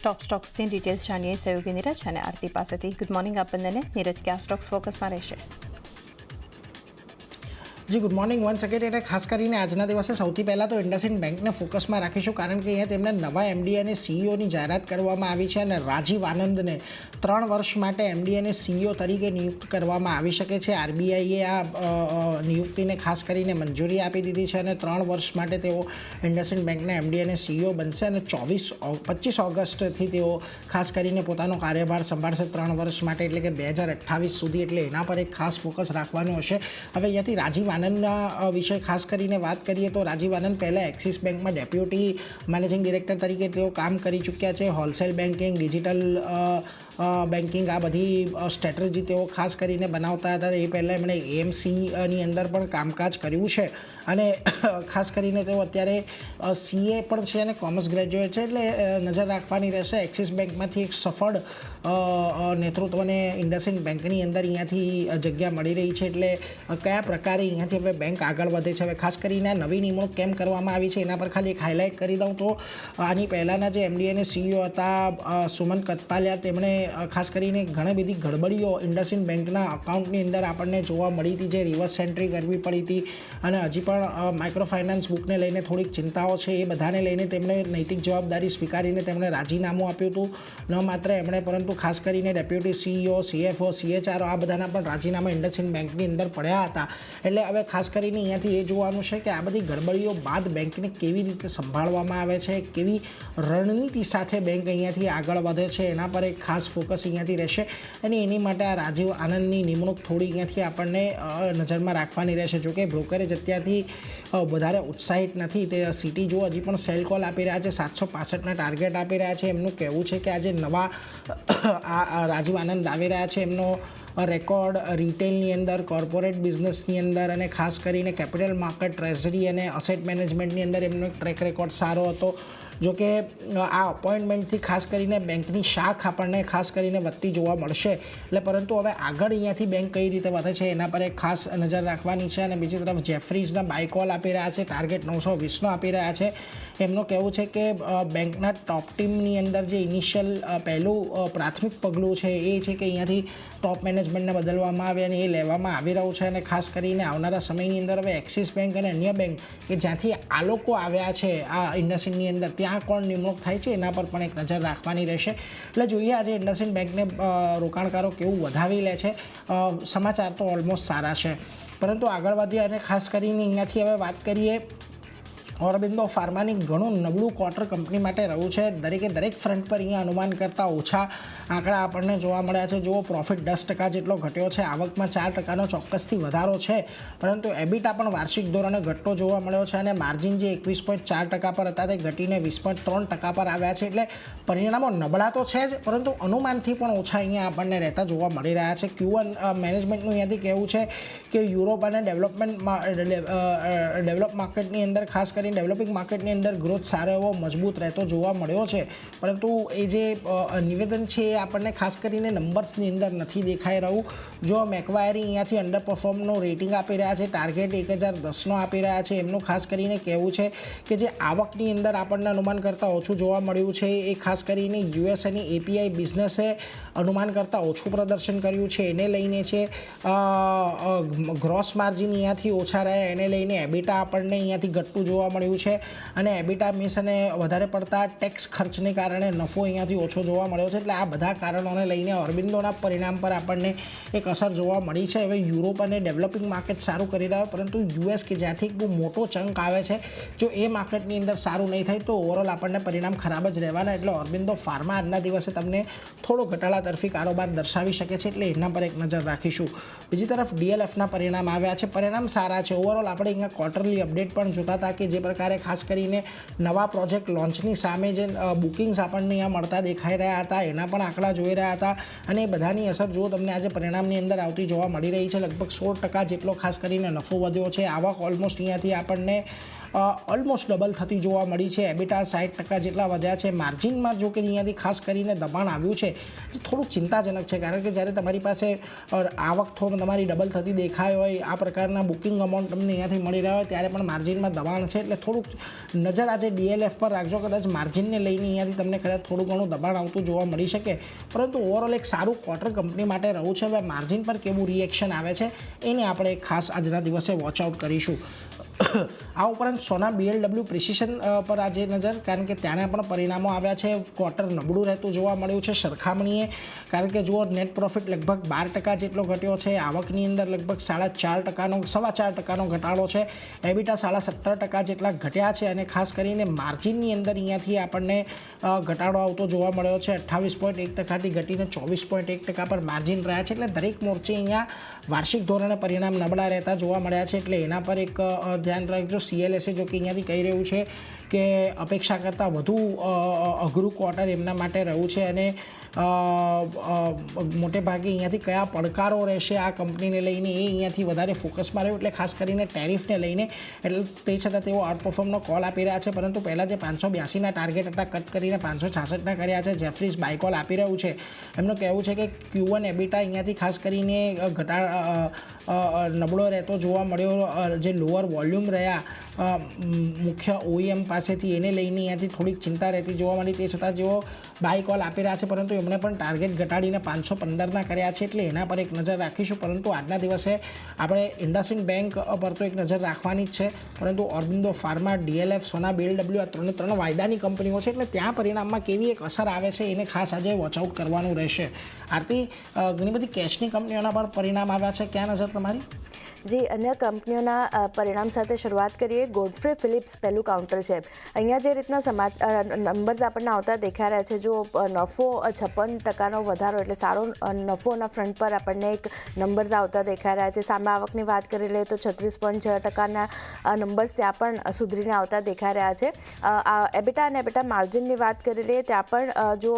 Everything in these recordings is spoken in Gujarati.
સ્ટોક્સની ડિટેલ્સ જાણીએ સહયોગી નીરજ અને આરતી પાસેથી. ગુડ મોર્નિંગ આપ બંનેને. નીરજ, કયા સ્ટોક્સ ફોકસમાં રહેશે? જી ગુડ મોર્નિંગ વન સેકન્ડ. એટલે ખાસ કરીને આજના દિવસે સૌથી પહેલાં તો ઇન્ડસઇન્ડ બેંકને ફોકસમાં રાખીશું, કારણ કે અહીંયા તેમને નવા એમડી અને સીઈઓની જાહેરાત કરવામાં આવી છે અને રાજીવ આનંદને 3 વર્ષ માટે એમડી અને સીઈઓ તરીકે નિયુક્ત કરવામાં આવી શકે છે. આરબીઆઈએ આ નિયુક્તિને ખાસ કરીને મંજૂરી આપી દીધી છે અને 3 વર્ષ માટે તેઓ ઇન્ડસઇન્ડ બેંકના એમડી અને સીઈઓ બનશે અને 25 ઓગસ્ટથી તેઓ ખાસ કરીને પોતાનો કાર્યભાર સંભાળશે 3 વર્ષ માટે, એટલે કે 2028 સુધી. એટલે એના પર એક ખાસ ફોકસ રાખવાનું હશે. હવે અહીંયાથી રાજીવ આનંદના વિશે ખાસ કરીને વાત કરીએ તો રાજીવ આનંદ પહેલાં એક્સિસ બેંકમાં ડેપ્યુટી મેનેજિંગ ડિરેક્ટર તરીકે તેઓ કામ કરી ચૂક્યા છે. હોલસેલ બેન્કિંગ, ડિજિટલ બેન્કિંગ, આ બધી સ્ટ્રેટેજી તેઓ ખાસ કરીને બનાવતા હતા. એ પહેલાં એમણે એએમસીની અંદર પણ કામકાજ કર્યું છે અને ખાસ કરીને તેઓ અત્યારે સીએ પણ છે અને કોમર્સ ગ્રેજ્યુએટ છે, એટલે નજર રાખવાની રહેશે. એક્સિસ બેંકમાંથી એક સફળ નેતૃત્વને ઇન્ડસઇન્ડ બેંકની અંદર અહીંયાથી જગ્યા મળી રહી છે, એટલે કયા પ્રકારે અહીંયાથી હવે બેંક આગળ વધે છે. હવે ખાસ કરીને આ નવી નિમણૂક કેમ કરવામાં આવી છે એના પર ખાલી એક હાઇલાઇટ કરી દઉં તો આની પહેલાંના જે એમડી અને સીઈઓ હતા સુમન કતપાલિયા, તેમણે ખાસ કરીને ઘણી બધી ગડબડીઓ ઇન્ડસઇન્ડ બેંકના અકાઉન્ટની અંદર આપણને જોવા મળી હતી, જે રિવર્સ એન્ટ્રી કરવી પડી હતી અને હજી પણ માઇક્રો ફાઇનાન્સ બુકને લઈને થોડીક ચિંતાઓ છે. એ બધાને લઈને તેમણે નૈતિક જવાબદારી સ્વીકારીને તેમણે રાજીનામું આપ્યું હતું. ન માત્ર એમણે પરંતુ ખાસ કરીને ડેપ્યુટી સીઈઓ, સીએફઓ, સીએચઆરઓ આ બધાના પણ રાજીનામા ઇન્ડસઇન્ડ બેંકની અંદર પડ્યા હતા. એટલે હવે ખાસ કરીને અહીંયાથી એ જોવાનું છે કે આ બધી ગડબડીઓ બાદ બેંકને કેવી રીતે સંભાળવામાં આવે છે, કેવી રણનીતિ સાથે બેંક અહીંયાથી આગળ વધે છે, એના પર એક ખાસ ફોકસ અહીંયાથી રહેશે અને એની માટે આ રાજીવ આનંદની નિમણૂક થોડી અહીંયાથી આપણને નજરમાં રાખવાની રહેશે. જોકે બ્રોકરેજ અત્યારથી વધારે ઉત્સાહિત નથી. તે સિટી જો હજી પણ સેલ કોલ આપી રહ્યા છે, 765ના ટાર્ગેટ આપી રહ્યા છે. એમનું કહેવું છે કે આજે નવા આ રાજીવ આનંદ આવી રહ્યા છે, એમનો રેકોર્ડ રિટેલની અંદર, કોર્પોરેટ બિઝનેસની અંદર અને ખાસ કરીને કેપિટલ માર્કેટ, ટ્રેઝરી અને અસેટ મેનેજમેન્ટની અંદર એમનો ટ્રેક રેકોર્ડ સારો હતો. જોકે આ અપોઇન્ટમેન્ટથી ખાસ કરીને બેંકની શાખ આપણને ખાસ કરીને વધતી જોવા મળશે. એટલે પરંતુ હવે આગળ અહીંયાથી બેંક કઈ રીતે વધે છે એના પર એક ખાસ નજર રાખવાની છે. અને બીજી તરફ જેફરીઝના બાય કોલ આપી રહ્યા છે, ટાર્ગેટ 920નો આપી રહ્યા છે. એમનું કહેવું છે કે બેંકના ટોપ ટીમની અંદર જે ઇનિશિયલ પહેલું પ્રાથમિક પગલું છે એ છે કે અહીંયાથી ટોપ મેનેજમેન્ટને બદલવામાં આવે અને એ લેવામાં આવી રહ્યું છે. અને ખાસ કરીને આવનારા સમયની અંદર હવે એક્સિસ બેંક અને અન્ય બેંક કે જ્યાંથી આ લોકો આવ્યા છે આ ઇન્ડસઇન્ડની અંદર, ત્યાં કોણ નિમણૂક થાય છે એના પર પણ એક નજર રાખવાની રહેશે. એટલે જોઈએ આજે ઇન્ડસઇન્ડ બેંકને રોકાણકારો કેવું વધાવી લે છે. સમાચાર તો ઓલમોસ્ટ સારા છે, પરંતુ આગળ વધીએ અને ખાસ કરીને અહીંયાથી હવે વાત કરીએ ઓરોબિંદો ફાર્માની ઘણું નબળું ક્વાર્ટર કંપની માટે રહ્યું છે. દરેક ફ્રન્ટ પર અહીંયા અનુમાન કરતાં ઓછા આંકડા આપણને જોવા મળ્યા છે. જુઓ, પ્રોફિટ 10% જેટલો ઘટ્યો છે, આવકમાં 4%નો ચોક્કસથી વધારો છે, પરંતુ એબિટા પણ વાર્ષિક ધોરણે ઘટતો જોવા મળ્યો છે અને માર્જિન જે 21.4% પર હતા તે ઘટીને 20.3% પર આવ્યા છે. એટલે પરિણામો નબળા તો છે જ, પરંતુ અનુમાનથી પણ ઓછા અહીંયા આપણને રહેતા જોવા મળી રહ્યા છે. Q1 મેનેજમેન્ટનું અહીંયાથી કહેવું છે કે યુરોપ અને ડેવલપ માર્કેટની અંદર ખાસ કરીને ડેવલપિંગ માર્કેટની અંદર ગ્રોથ સારો એવો મજબૂત રહેતો જોવા મળ્યો છે, પરંતુ એ જે નિવેદન છે એ આપણને ખાસ કરીને નંબર્સની અંદર નથી દેખાઈ રહ્યું. જો મેકવાયરી અહીંયાથી અંડર પરફોર્મનું રેટિંગ આપી રહ્યા છે, ટાર્ગેટ 1010નો આપી રહ્યા છે. એમનું ખાસ કરીને કહેવું છે કે જે આવકની અંદર આપણને અનુમાન કરતાં ઓછું જોવા મળ્યું છે એ ખાસ કરીને યુએસ અને એપીઆઈ બિઝનેસે અનુમાન કરતાં ઓછું પ્રદર્શન કર્યું છે, એને લઈને છે. ગ્રોસ માર્જિન અહીંયાથી ઓછા રહ્યા, એને લઈને એબિટા આપણને અહીંયાથી ઘટતું જોવા મળ્યું છે અને એબિટા મિસ અને વધારે પડતા ટેક્સ ખર્ચને કારણે નફો અહીંયાથી ઓછો જોવા મળ્યો છે. એટલે આ બધા કારણોને લઈને ઓરોબિંદોના પરિણામ પર આપણને એક અસર જોવા મળી છે. હવે યુરોપ અને ડેવલપિંગ માર્કેટ સારું કરી રહ્યો, પરંતુ યુએસ કે જ્યાંથી બહુ મોટો ચંક આવે છે, જો એ માર્કેટની અંદર સારું નહીં થાય તો ઓવરઓલ આપણને પરિણામ ખરાબ જ રહેવાના. એટલે ઓરોબિંદો ફાર્મા આજના દિવસે તમને થોડો ઘટાડા તરફી કારોબાર દર્શાવી શકે છે, એટલે એના પર એક નજર રાખીશું. બીજી તરફ ડીએલએફના પરિણામ આવ્યા છે, પરિણામ સારા છે. ઓવરઓલ આપણે અહીંયા ક્વાર્ટરલી અપડેટ પણ જોતા હતા કે જે પ્રકારે ખાસ કરીને નવા પ્રોજેક્ટ લોન્ચની સામે જે બુકિંગ્સ આપણને અહીંયા મળતા દેખાઈ રહ્યા હતા એના પણ આંકડા જોઈ રહ્યા હતા અને એ બધાની અસર જો તમને આજે પરિણામની અંદર આવતી જોવા મળી રહી છે. લગભગ 16% જેટલો ખાસ કરીને નફો વધ્યો છે. આવક ઓલમોસ્ટ અહીંયાથી આપણને ઓલમોસ્ટ ડબલ થતી જોવા મળી છે. એબિટા 60% જેટલા વધ્યા છે. માર્જિનમાં જો કે અહીંયાથી ખાસ કરીને દબાણ આવ્યું છે જે થોડુંક ચિંતાજનક છે, કારણ કે જ્યારે તમારી પાસે આવક તમારી ડબલ થતી દેખાય હોય, આ પ્રકારના બુકિંગ અમાઉન્ટ તમને અહીંયાથી મળી રહ્યા હોય, ત્યારે પણ માર્જિનમાં દબાણ છે. એટલે થોડુંક નજર આજે DLF પર રાખજો. કદાચ માર્જિનને લઈને અહીંયાથી તમને કદાચ થોડું ઘણું દબાણ આવતું જોવા મળી શકે, પરંતુ ઓવરઓલ એક સારું ક્વાર્ટર કંપની માટે રહ્યું છે. હવે માર્જિન પર કેવું રિએક્શન આવે છે એને આપણે ખાસ આજના દિવસે વોચ આઉટ કરીશું. આ ઉપરાંત સોના BLW પ્રિસિશન પર આજે નજર, કારણ કે ત્યાંના પણ પરિણામો આવ્યા છે. ક્વાર્ટર નબળું રહેતું જોવા મળ્યું છે સરખામણીએ, કારણ કે જુઓ નેટ પ્રોફિટ લગભગ 12% જેટલો ઘટ્યો છે. આવકની અંદર લગભગ 4.5% ઘટાડો છે. એબિટા 17.5% જેટલા ઘટ્યા છે, અને ખાસ કરીને માર્જિનની અંદર અહીંયાથી આપણને ઘટાડો આવતો જોવા મળ્યો છે. 28.1%થી ઘટીને 24.1% પર માર્જિન રહ્યા છે. એટલે દરેક મોરચે અહીંયા વાર્ષિક ધોરણે પરિણામ નબળા રહેતા જોવા મળ્યા છે. એટલે એના પર એક ધ્યાન રાખજો. CLSA જો કે અહીંયાથી કહી રહ્યું છે કે અપેક્ષા કરતાં વધુ અઘરું ક્વાર્ટર એમના માટે રહ્યું છે, અને મોટે ભાગે અહીંયાથી કયા પડકારો રહેશે આ કંપનીને લઈને એ અહીંયાથી વધારે ફોકસમાં રહ્યું. એટલે ખાસ કરીને ટેરિફને લઈને, એટલે તે છતાં તેઓ આઉટપરફોર્મનો કોલ આપી રહ્યા છે. પરંતુ પહેલાં જે 582ના ટાર્ગેટ હતા કટ કરીને 566ના કર્યા છે. જેફરીઝ બાય કોલ આપી રહ્યું છે. એમનું કહેવું છે કે Q1 એબિટા અહીંયાથી ખાસ કરીને નબળો રહેતો જોવા મળ્યો. જે લોઅર વોલ્યુમ રહ્યા મુખ્ય OEM પાસેથી, એને લઈને અહીંયાથી થોડીક ચિંતા રહેતી જોવા મળી. તે છતાં જેઓ બાય કોલ આપી રહ્યા છે, પરંતુ એમણે પણ ટાર્ગેટ ઘટાડીને 515ના કર્યા છે. એટલે એના પર એક નજર રાખીશું. પરંતુ આજના દિવસે આપણે IndusInd બેંક પર તો એક નજર રાખવાની જ છે, પરંતુ ઓર્બિંદો ફાર્મા, DLF, સોના BLW આ ત્રણ વાયદાની કંપનીઓ છે. એટલે ત્યાં પરિણામમાં કેવી એક અસર આવે છે એને ખાસ આજે વોચઆઉટ કરવાનું રહેશે. આરતી, ઘણી બધી કેશની કંપનીઓના પર પરિણામ આવ્યા છે, ક્યાં નજર તમારી? જી, અન્ય કંપનીઓના પરિણામ સાથે શરૂઆત કરીએ. ગોડફ્રે ફિલિપ્સ પહેલું કાઉન્ટર છે. અહીંયા જે રીતના નંબર્સ આપણને આવતા દેખાઈ રહ્યા છે, જો નફો 56%નો વધારો, એટલે સારો નફોના ફ્રન્ટ પર આપણને એક નંબર્સ આવતા દેખાઈ રહ્યા છે. સામે આવકની વાત કરી લઈએ તો 36.6%ના નંબર્સ ત્યાં પણ સુધરીને આવતા દેખાઈ રહ્યા છે. એબિટા અને એબિટા માર્જિનની વાત કરી લઈએ ત્યાં પણ જો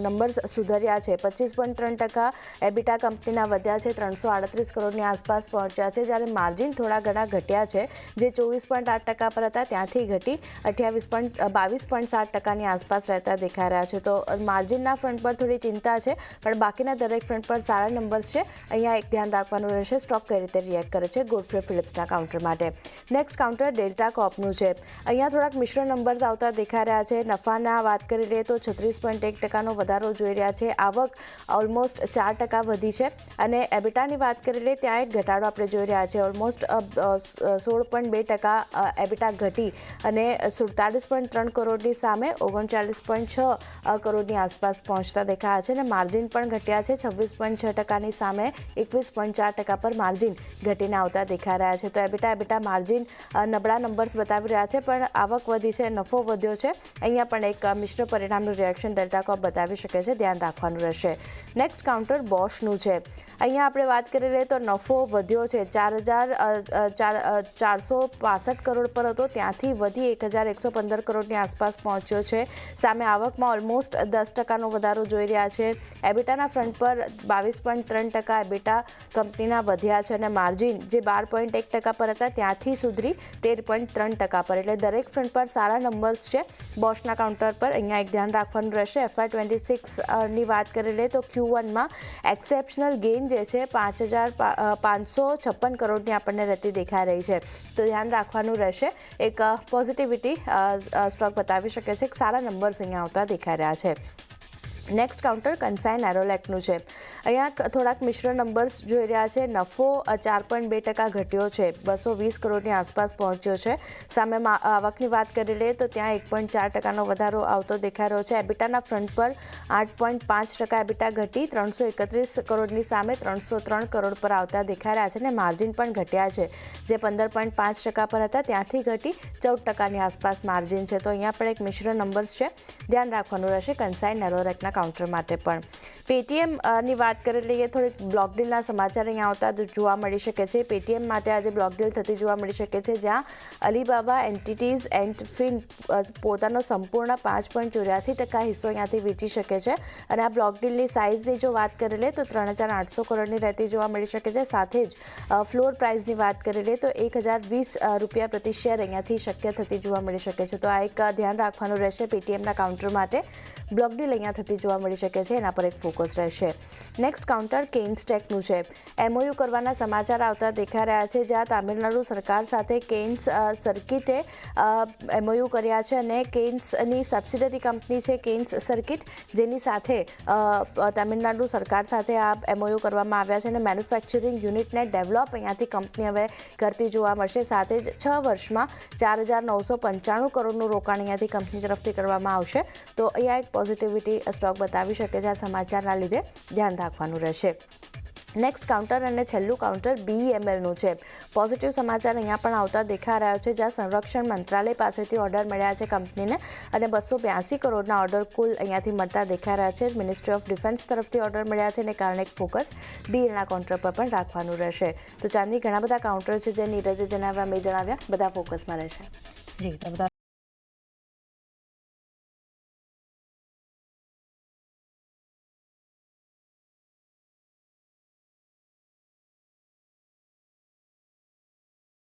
નંબર્સ સુધર્યા છે. 25.3% એબિટા કંપનીના વધ્યા છે, 338 કરોડની આસપાસ પહોંચ્યા છે. જ્યારે માર્જિન થોડા ઘણા ઘટ્યા છે, જે 24.8% પર હતા ત્યાંથી ઘટી 22.7%ની આસપાસ રહેતા દેખાઈ રહ્યા છે. તો માર્જિનના ફ્રન્ટ પર થોડી ચિંતા છે, પણ બાકીના દરેક ફ્રન્ટ પર સારા નંબર્સ છે. અહીંયા એક ધ્યાન રાખવાનું રહેશે, સ્ટોક કઈ રીતે રિએક્ટ કરે છે ગોડફ્રે ફિલિપ્સના કાઉન્ટર માટે. નેક્સ્ટ કાઉન્ટર ડેલ્ટા કોર્પનું છે. અહીંયા થોડાક મિશ્ર નંબર્સ આવતા દેખાઈ રહ્યા છે. નફાના વાત કરી લઈએ તો 36.1%નો વધારો જોઈ રહ્યા છે. આવક ઓલમોસ્ટ 4% વધી છે, અને એબિટાની વાત કરી લઈએ ત્યાં એક ઘટાડો આપણે જોઈ રહ્યા છે. ઓલમોસ્ટ 16.2% એબિટા ઘટી અને 47.3 કરોડની સામે 39.6 કરોડની આસપાસ પહોંચતા દેખાયા છે. અને માર્જિન પણ ઘટ્યા છે. 26.6%ની સામે 21.4% પર માર્જિન ઘટીને આવતા દેખાઈ રહ્યા છે. તો એબિટા માર્જિન નબળા નંબર્સ બતાવી રહ્યા છે, પણ આવક વધી છે, નફો વધ્યો છે. અહીંયા પણ એક મિશ્ર પરિણામનું રિએક્શન ડેલ્ટા કોર્પ બતાવી શકે છે, ધ્યાન રાખવાનું રહેશે. નેક્સ્ટ કાઉન્ટર બોશનું છે. અહીંયા આપણે વાત કરી લઈએ તો નફો વધ્યો છે. 4,465 કરોડ પર હતો, ત્યાંથી વધી 1,115 કરોડની આસપાસ પહોંચ્યો છે. સામે આવકમાં ઓલમોસ્ટ 10%નો વધારો જોઈ રહ્યા છે. એબિટાના ફ્રન્ટ પર 22.3% એબિટા કંપનીના વધ્યા છે, અને માર્જિન જે 12.1% પર હતા ત્યાંથી સુધરી 13.3% પર. એટલે દરેક ફ્રન્ટ પર સારા નંબર્સ છે બોશના કાઉન્ટર પર. અહીંયા એક ધ્યાન રાખવાનું રહેશે. FY26ની વાત કરી લઈએ તો Q1માં એક્સેપ્શનલ ગેઇન જે છે 5,556 કરોડની આપણને રહેતી દેખાઈ રહી છે. તો ધ્યાન રાખવાનું રહેશે. એક પોઝિટિવિટી સ્ટોક બતાવી શકે છે. સારા નંબર્સ અહીંયા આવતા દેખાઈ રહ્યા છે. નેક્સ્ટ કાઉન્ટર કન્સાઇન એરોલેકનું છે. અહીંયા થોડાક મિશ્ર નંબર્સ જોઈ રહ્યા છે. નફો 4.2% ઘટ્યો છે, 220 કરોડની આસપાસ પહોંચ્યો છે. સામે આવકની વાત કરી લઈએ તો ત્યાં 1.4%નો વધારો આવતો દેખાઈ રહ્યો છે. એબિટાના ફ્રન્ટ પર 8.5% એબિટા ઘટી 331 કરોડની સામે 303 કરોડ પર આવતા દેખાઈ રહ્યા છે. અને માર્જિન પણ ઘટ્યા છે, જે 15.5% પર હતા ત્યાંથી ઘટી 14%ની આસપાસ માર્જિન છે. તો અહીંયા પણ એક મિશ્ર નંબર્સ છે, ધ્યાન રાખવાનું રહેશે કન્સાઇન એરોલેકના પેટીએમના કાઉન્ટર માટે પણ. પેટીએમની વાત કરી લઈએ, થોડીક બ્લોક ડીલના સમાચાર અહીંયા આવતા જોવા મળી શકે છે. પેટીએમ માટે આજે બ્લોક ડીલ થતી જોવા મળી શકે છે, જ્યાં અલીબાબા એન્ટિટીઝ એન્ડ ફિન પોતાનો સંપૂર્ણ 5.84% હિસ્સો અહીંયાથી વેચી શકે છે. અને આ બ્લોક ડીલની સાઇઝની જો વાત કરી લઈએ તો 3,800 કરોડની રહેતી જોવા મળી શકે છે. સાથે જ ફ્લોર પ્રાઇસની વાત કરી લઈએ તો ₹1,020 પ્રતિ શેર અહીંયાથી શક્ય થતી જોવા મળી શકે છે. તો આ એક ધ્યાન રાખવાનું રહેશે પેટીએમના કાઉન્ટર માટે. બ્લોક ડીલ અહીંયા થતી જોવા મળી શકે છે, એના પર એક ફોકસ રહેશે. નેક્સ્ટ કાઉન્ટર કેન્સ ટેકનું છે. MOU કરવાના સમાચાર આવતા દેખાઈ રહ્યા છે, જ્યાં તામિલનાડુ સરકાર સાથે કેન્સ સર્કિટે MOU કર્યા છે અને કેન્સની સબસિડરી કંપની છે કેન્સ સર્કિટ, જેની સાથે તામિલનાડુ સરકાર સાથે આ MOU કરવામાં આવ્યા છે અને મેન્યુફેક્ચરિંગ યુનિટને ડેવલપ અહીંયાથી કંપની હવે કરતી જોવા મળશે. સાથે જ 6 વર્ષમાં 4,995 કરોડનું રોકાણ અહીંયાથી કંપની તરફથી કરવામાં આવશે. તો અહીંયા એક પોઝિટિવિટી સ્ટોક બતાવી શકે છે. આ સમાચારના લીધે ધ્યાન રાખવાનું રહેશે. નેક્સ્ટ કાઉન્ટર અને છેલ્લું કાઉન્ટર BEMLનું છે. પોઝિટિવ સમાચાર અહીંયા પણ આવતા દેખાઈ રહ્યો છે, જ્યાં સંરક્ષણ મંત્રાલય પાસેથી ઓર્ડર મળ્યા છે કંપનીને અને 282 કરોડના ઓર્ડર કુલ અહીંયાથી મળતા દેખાઈ રહ્યા છે. મિનિસ્ટ્રી ઓફ ડિફેન્સ તરફથી ઓર્ડર મળ્યા છે અને કારણે એક ફોકસ BELના કાઉન્ટર પર પણ રાખવાનું રહેશે. તો ચાંદની ઘણા બધા કાઉન્ટર છે જે નીરજે જણાવ્યા, મેં જણાવ્યા, બધા ફોકસમાં રહેશે. જી, તો બધા